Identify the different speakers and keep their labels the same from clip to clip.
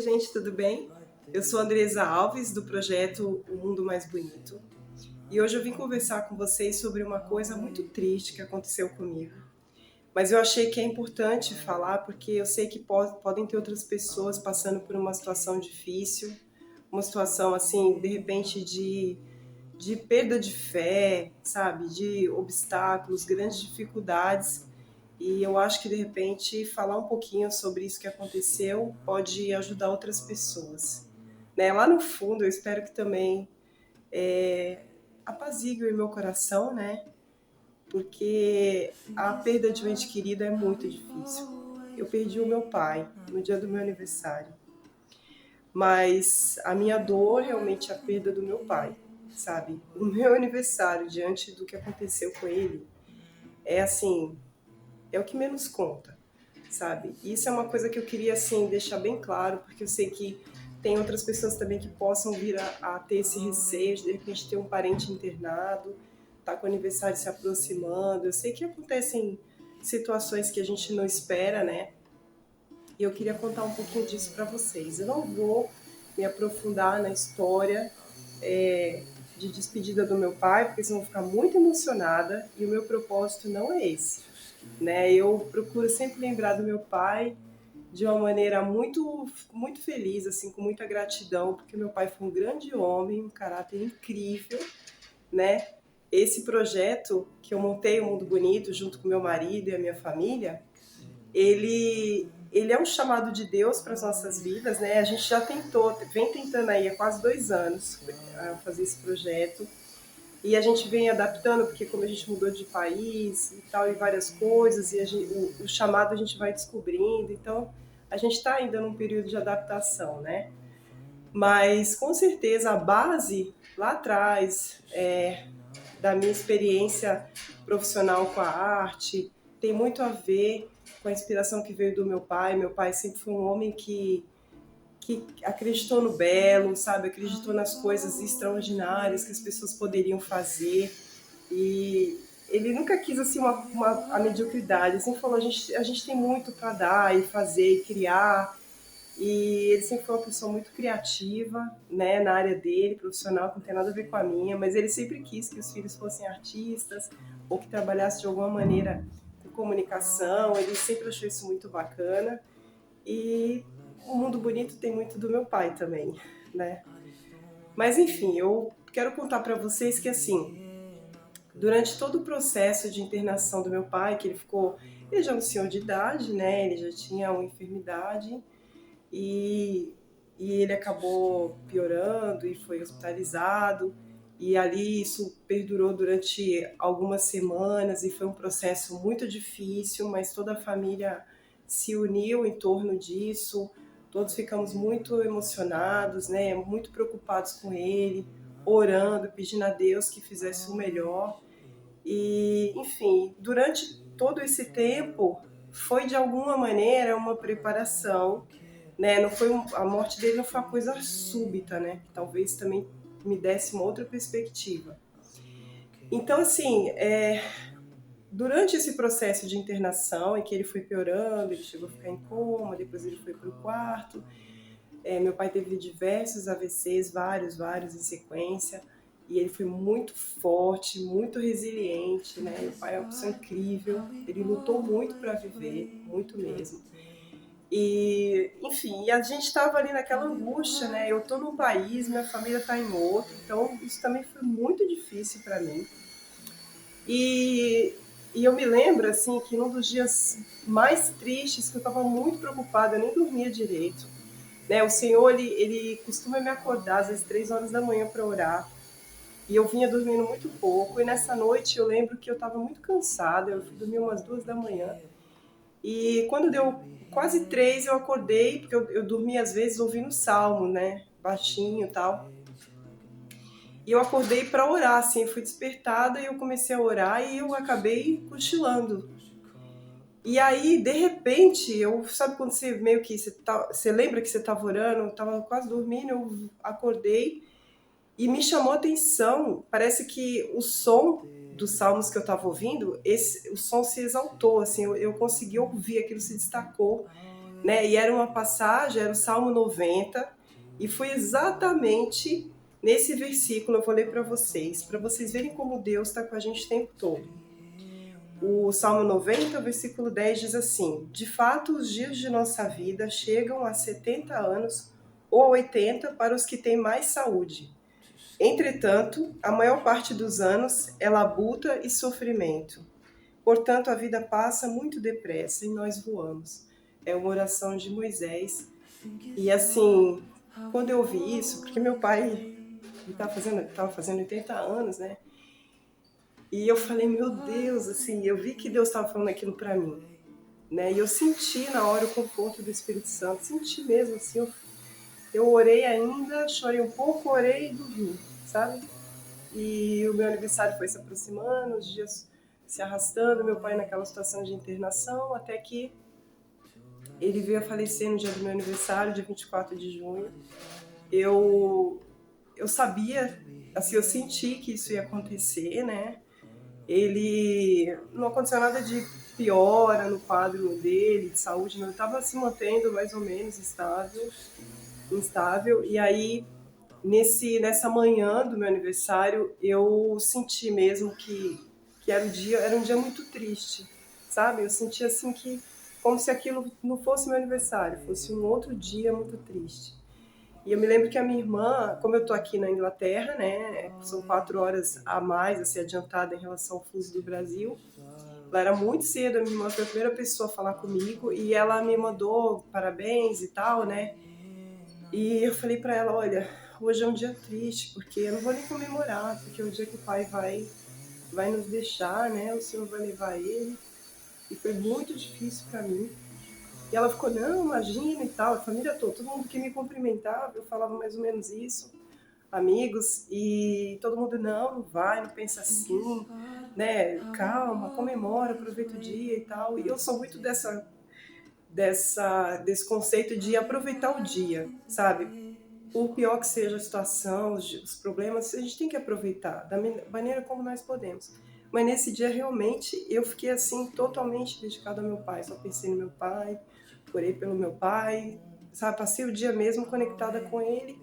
Speaker 1: gente, tudo bem? Eu sou Andresa Alves, do projeto O Mundo Mais Bonito. E hoje eu vim conversar com vocês sobre uma coisa muito triste que aconteceu comigo. Mas eu achei que é importante falar porque eu sei que podem ter outras pessoas passando por uma situação difícil, uma situação assim, de repente de perda de fé, sabe? De obstáculos, grandes dificuldades. E eu acho que de repente falar um pouquinho sobre isso que aconteceu pode ajudar outras pessoas. Né? Lá no fundo, eu espero que também apazigue o meu coração, né? Porque a perda de um ente querido é muito difícil. Eu perdi o meu pai no dia do meu aniversário, mas a minha dor realmente é a perda do meu pai, sabe? O meu aniversário, diante do que aconteceu com ele, é assim, é o que menos conta, sabe? E isso é uma coisa que eu queria, assim, deixar bem claro, porque eu sei que tem outras pessoas também que possam vir a ter esse receio de repente ter um parente internado, tá com o aniversário se aproximando. Eu sei que acontecem situações que a gente não espera, né? E eu queria contar um pouquinho disso para vocês. Eu não vou me aprofundar na história de despedida do meu pai, porque senão eu vou ficar muito emocionada e o meu propósito não é esse, né? Eu procuro sempre lembrar do meu pai de uma maneira muito feliz, assim, com muita gratidão, porque meu pai foi um grande homem, um caráter incrível, né? Esse projeto que eu montei, o Mundo Bonito, junto com meu marido e a minha família, ele é um chamado de Deus para as nossas vidas, né? A gente já tentou, vem tentando aí há quase 2 anos fazer esse projeto. E a gente vem adaptando, porque como a gente mudou de país e tal, e várias coisas, e o chamado a gente vai descobrindo, então a gente está ainda num período de adaptação, né? Mas com certeza a base lá atrás da minha experiência profissional com a arte tem muito a ver com a inspiração que veio do meu pai. Meu pai sempre foi um homem que acreditou no belo, sabe? Acreditou nas coisas extraordinárias que as pessoas poderiam fazer. E ele nunca quis assim a mediocridade. Ele sempre falou: a gente tem muito para dar e fazer e criar. E ele sempre foi uma pessoa muito criativa, né, na área dele, profissional, que não tem nada a ver com a minha, mas ele sempre quis que os filhos fossem artistas ou que trabalhassem de alguma maneira com comunicação. Ele sempre achou isso muito bacana. E o Mundo Bonito tem muito do meu pai também, né? Mas enfim, eu quero contar para vocês que assim, durante todo o processo de internação do meu pai, que ele já é um senhor de idade, né? Ele já tinha uma enfermidade e, e ele acabou piorando e foi hospitalizado. E ali isso perdurou durante algumas semanas e foi um processo muito difícil, mas toda a família se uniu em torno disso. Todos ficamos muito emocionados, né? Muito preocupados com ele, orando, pedindo a Deus que fizesse o melhor. E, enfim, durante todo esse tempo foi de alguma maneira uma preparação, né? Não foi a morte dele não foi uma coisa súbita, né? Talvez também me desse uma outra perspectiva. Então, assim, durante esse processo de internação, em que ele foi piorando, ele chegou a ficar em coma, depois ele foi para o quarto. Meu pai teve diversos AVCs, vários em sequência, e ele foi muito forte, muito resiliente, né? Meu pai é uma pessoa incrível, ele lutou muito para viver, muito mesmo. E, enfim, e a gente estava ali naquela angústia, né? Eu estou num país, minha família está em outro, então isso também foi muito difícil para mim. E, e eu me lembro, assim, que num dos dias mais tristes, que eu estava muito preocupada, eu nem dormia direito, né? O Senhor, ele costuma me acordar às vezes 3 horas da manhã para orar. E eu vinha dormindo muito pouco. E nessa noite eu lembro que eu estava muito cansada. Eu fui dormir umas 2 da manhã. E quando deu quase 3, eu acordei, porque eu dormia às vezes ouvindo salmo, né? Baixinho e tal. E eu acordei para orar, assim, eu fui despertada e eu comecei a orar e eu acabei cochilando. E aí, de repente, sabe quando você meio que você lembra que você estava orando, estava quase dormindo, eu acordei e me chamou a atenção. Parece que o som dos salmos que eu estava ouvindo, o som se exaltou, assim, eu consegui ouvir, aquilo se destacou. né? E era uma passagem, era o Salmo 90, e foi exatamente nesse versículo, eu vou ler para vocês verem como Deus está com a gente o tempo todo. O Salmo 90, versículo 10 diz assim: de fato, os dias de nossa vida chegam a 70 anos ou a 80 para os que têm mais saúde. Entretanto, a maior parte dos anos é labuta e sofrimento. Portanto, a vida passa muito depressa e nós voamos. É uma oração de Moisés. E assim, quando eu ouvi isso, porque meu pai estava fazendo 80 anos, né? E eu falei, meu Deus, assim, eu vi que Deus estava falando aquilo para mim, né? E eu senti na hora o conforto do Espírito Santo, senti mesmo, assim, eu orei ainda, chorei um pouco, orei e dormi, sabe? E o meu aniversário foi se aproximando, os dias se arrastando, meu pai naquela situação de internação, até que ele veio a falecer no dia do meu aniversário, dia 24 de junho. Eu sabia, assim, eu senti que isso ia acontecer, né? Ele não aconteceu nada de piora no quadro dele, de saúde, não, ele estava se mantendo mais ou menos instável. E aí, nessa manhã do meu aniversário, eu senti mesmo que era um dia muito triste, sabe? Eu senti assim que, como se aquilo não fosse meu aniversário, fosse um outro dia muito triste. E eu me lembro que a minha irmã, como eu tô aqui na Inglaterra, né, são 4 horas a mais, assim, adiantada em relação ao fuso do Brasil. Ela era muito cedo, a minha irmã foi a primeira pessoa a falar comigo e ela me mandou parabéns e tal, né? E eu falei para ela, olha, hoje é um dia triste, porque eu não vou nem comemorar, porque é o dia que o pai vai nos deixar, né? O Senhor vai levar ele. E foi muito difícil para mim. E ela ficou, não, imagina e tal, a família toda, todo mundo que me cumprimentava, eu falava mais ou menos isso, amigos, e todo mundo, não, não vai, não pensa assim, né, calma, comemora, aproveita o dia e tal. E eu sou muito desse conceito de aproveitar o dia, sabe? Por pior que seja a situação, os problemas, a gente tem que aproveitar da maneira como nós podemos. Mas nesse dia, realmente, eu fiquei assim, totalmente dedicada ao meu pai. Só pensei no meu pai, orei pelo meu pai, sabe? Passei o dia mesmo conectada com ele.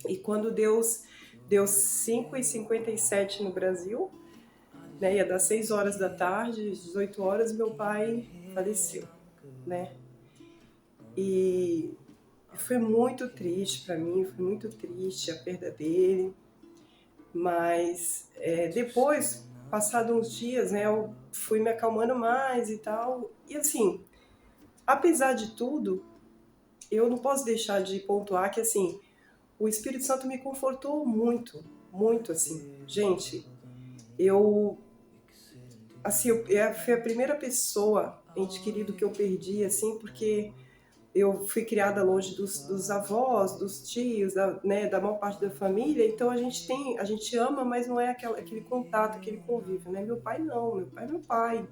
Speaker 1: E quando deu 5h57 no Brasil, né? Ia dar 6 horas da tarde, 18 horas, meu pai faleceu, né? E foi muito triste para mim, foi muito triste a perda dele, mas depois, passados uns dias, né, eu fui me acalmando mais e tal, e assim, apesar de tudo, eu não posso deixar de pontuar que assim, o Espírito Santo me confortou muito, muito assim, gente, eu, assim, fui a primeira pessoa, ente querido, que eu perdi, assim, porque eu fui criada longe dos avós, dos tios, né, da maior parte da família, então a gente ama, mas não é aquele contato, aquele convívio, né? Meu pai não, meu pai é meu pai,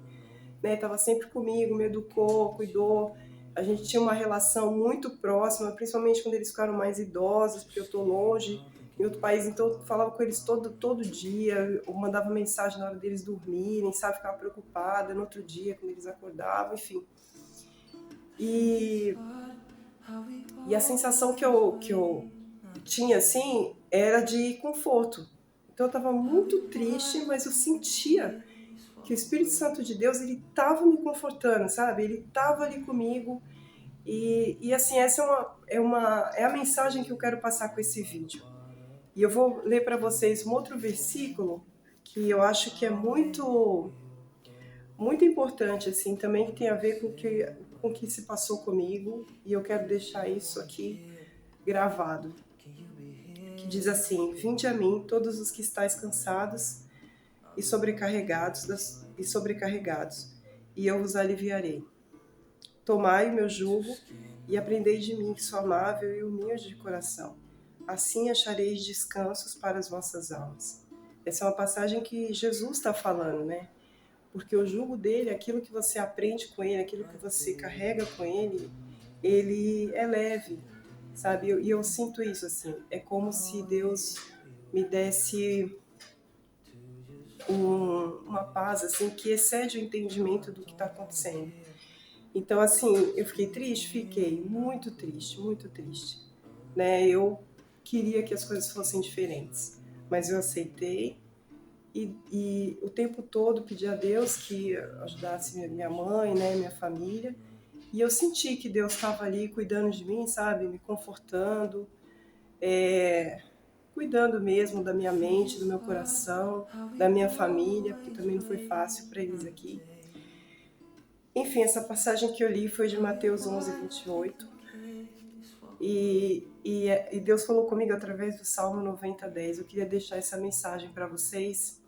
Speaker 1: né? Tava sempre comigo, me educou, cuidou. A gente tinha uma relação muito próxima, principalmente quando eles ficaram mais idosos, porque eu tô longe em outro país, então eu falava com eles todo dia, eu mandava mensagem na hora deles dormirem, sabe, ficava preocupada no outro dia quando eles acordavam, enfim. E a sensação que eu tinha, assim, era de conforto. Então eu estava muito triste, mas eu sentia que o Espírito Santo de Deus, ele estava me confortando, sabe? Ele estava ali comigo. E assim, essa é a mensagem que eu quero passar com esse vídeo. E eu vou ler para vocês um outro versículo que eu acho que é muito importante, assim, também que tem a ver com o que se passou comigo. E eu quero deixar isso aqui gravado, que diz assim: vinde a mim todos os que estáis cansados e sobrecarregados, e eu vos aliviarei. Tomai o meu jugo e aprendei de mim, que sou amável e humilde de coração. Assim achareis descansos para as vossas almas. Essa é uma passagem que Jesus está falando, né? Porque o jugo dele, aquilo que você aprende com ele, aquilo que você carrega com ele é leve, sabe? E eu sinto isso, assim, é como se Deus me desse uma paz, assim, que excede o entendimento do que está acontecendo. Então, assim, eu fiquei triste? Fiquei muito triste, né? Eu queria que as coisas fossem diferentes, mas eu aceitei e o tempo todo pedi a Deus que ajudasse minha mãe, né, minha família, e eu senti que Deus estava ali cuidando de mim, sabe, me confortando, cuidando mesmo da minha mente, do meu coração, da minha família, porque também não foi fácil para eles aqui. Enfim, essa passagem que eu li foi de Mateus 11:28. E Deus falou comigo através do Salmo 90:10. Eu queria deixar essa mensagem para vocês.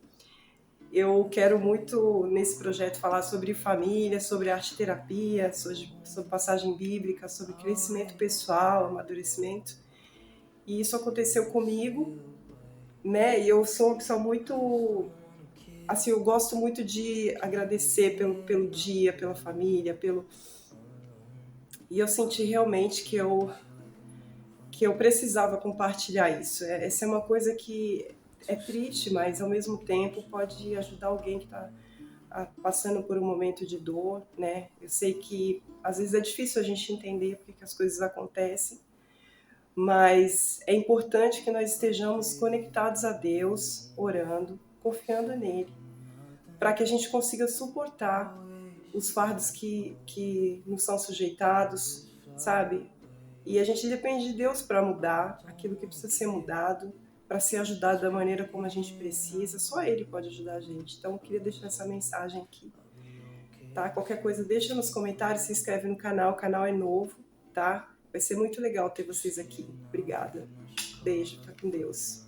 Speaker 1: Eu quero muito, nesse projeto, falar sobre família, sobre arte terapia, sobre passagem bíblica, sobre crescimento pessoal, amadurecimento. E isso aconteceu comigo, né? E eu sou uma pessoa muito... Assim, eu gosto muito de agradecer pelo dia, pela família, pelo... E eu senti realmente que eu precisava compartilhar isso. Essa é uma coisa que é triste, mas ao mesmo tempo pode ajudar alguém que está passando por um momento de dor, né? Eu sei que às vezes é difícil a gente entender porque que as coisas acontecem, mas é importante que nós estejamos conectados a Deus, orando, confiando nele, para que a gente consiga suportar os fardos que nos são sujeitados, sabe? E a gente depende de Deus para mudar aquilo que precisa ser mudado, para ser ajudado da maneira como a gente precisa. Só Ele pode ajudar a gente. Então, eu queria deixar essa mensagem aqui, tá? Qualquer coisa, deixa nos comentários, se inscreve no canal. O canal é novo, tá? Vai ser muito legal ter vocês aqui. Obrigada. Beijo, fica com Deus.